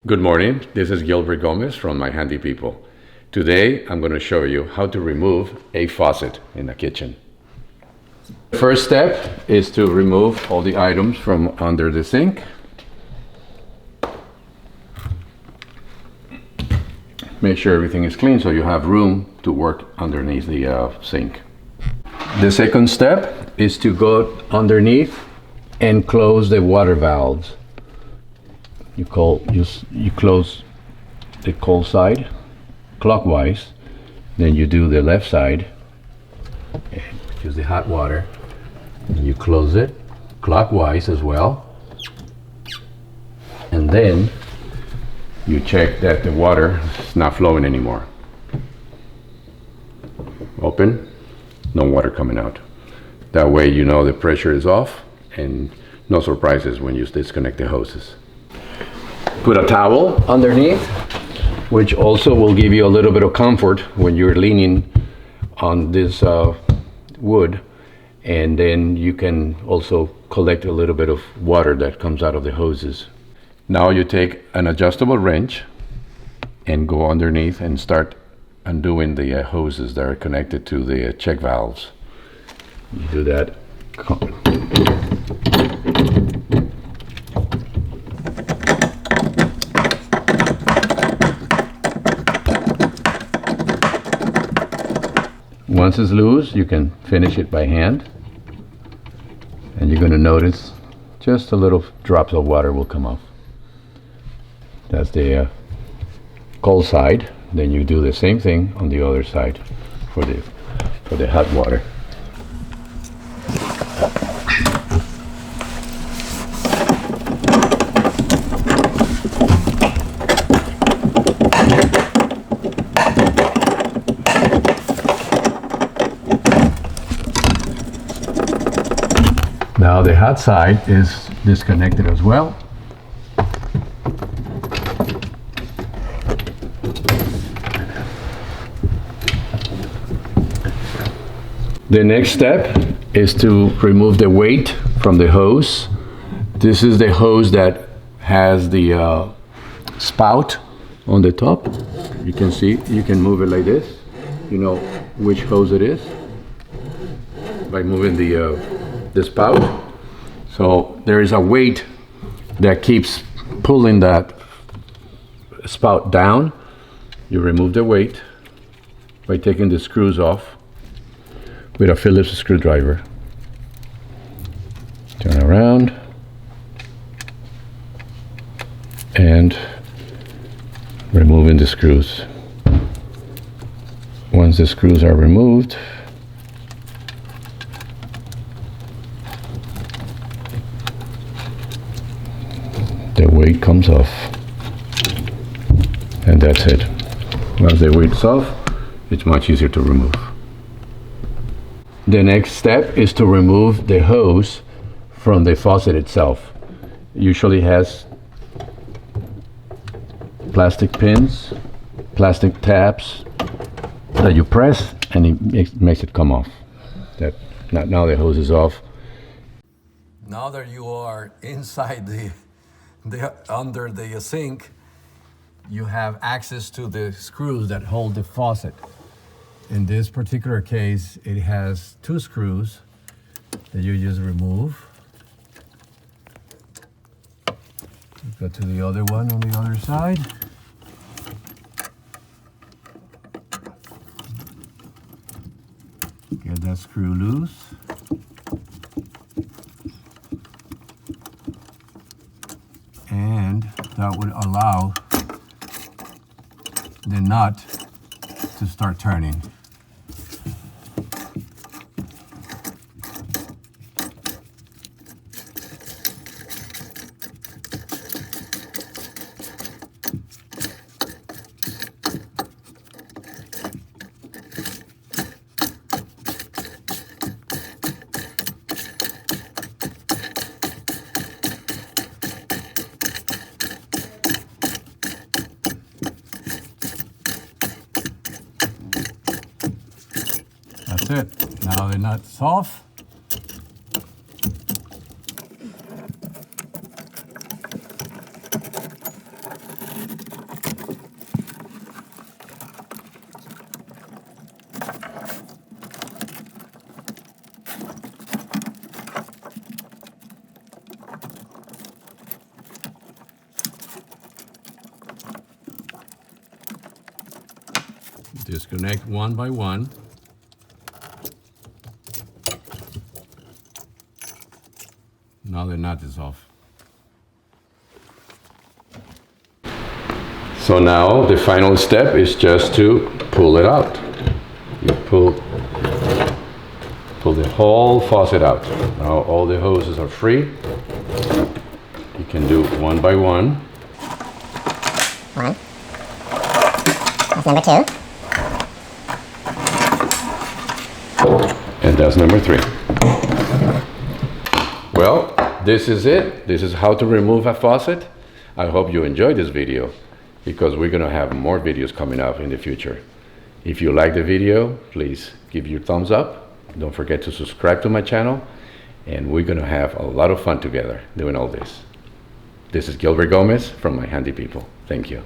Good morning, this is Gilbert Gomez from My Handy People. Today I'm going to show you how to remove a faucet in the kitchen. The first step is to remove all the items from under the sink. Make sure everything is clean so you have room to work underneath the sink. The second step is to go underneath and close the water valves. You close the cold side clockwise, then you do the left side, which is the hot water, and you close it clockwise as well, and then you check that the water is not flowing anymore. Open, no water coming out. That way you know the pressure is off and no surprises when you disconnect the hoses. Put a towel underneath, which also will give you a little bit of comfort when you're leaning on this wood, and then you can also collect a little bit of water that comes out of the hoses. Now you take an adjustable wrench and go underneath and start undoing the hoses that are connected to the check valves. You do that. Once it's loose, you can finish it by hand, and you're going to notice just a little drops of water will come off. That's the cold side. Then you do the same thing on the other side for the hot water. Now the hot side is disconnected as well. The next step is to remove the weight from the hose. This is the hose that has the spout on the top. You can see, you can move it like this. You know which hose it is by moving the spout. So there is a weight that keeps pulling that spout down. You remove the weight by taking the screws off with a Phillips screwdriver. Turn around and removing the screws. Once the screws are removed, the weight comes off, and that's it. Once the weight's off, it's much easier to remove. The next step is to remove the hose from the faucet itself. It usually has plastic pins, plastic tabs that you press, and it makes it come off. Now the hose is off. Now that you are inside under the sink, you have access to the screws that hold the faucet. In this particular case, it has two screws that you just remove. Go to the other one on the other side. Get that screw loose. And that would allow the nut to start turning. That's it. Now the nut's off. Disconnect one by one. Now the nut is off. So now the final step is just to pull it out. You pull the whole faucet out. Now all the hoses are free. You can do one by one. One. That's number two. And that's number three. Well, this is it. This is how to remove a faucet. I hope you enjoyed this video, because we're going to have more videos coming up in the future. If you like the video, please give your thumbs up. Don't forget to subscribe to my channel, and we're going to have a lot of fun together doing all this. This is Gilbert Gomez from My Handy People. Thank you.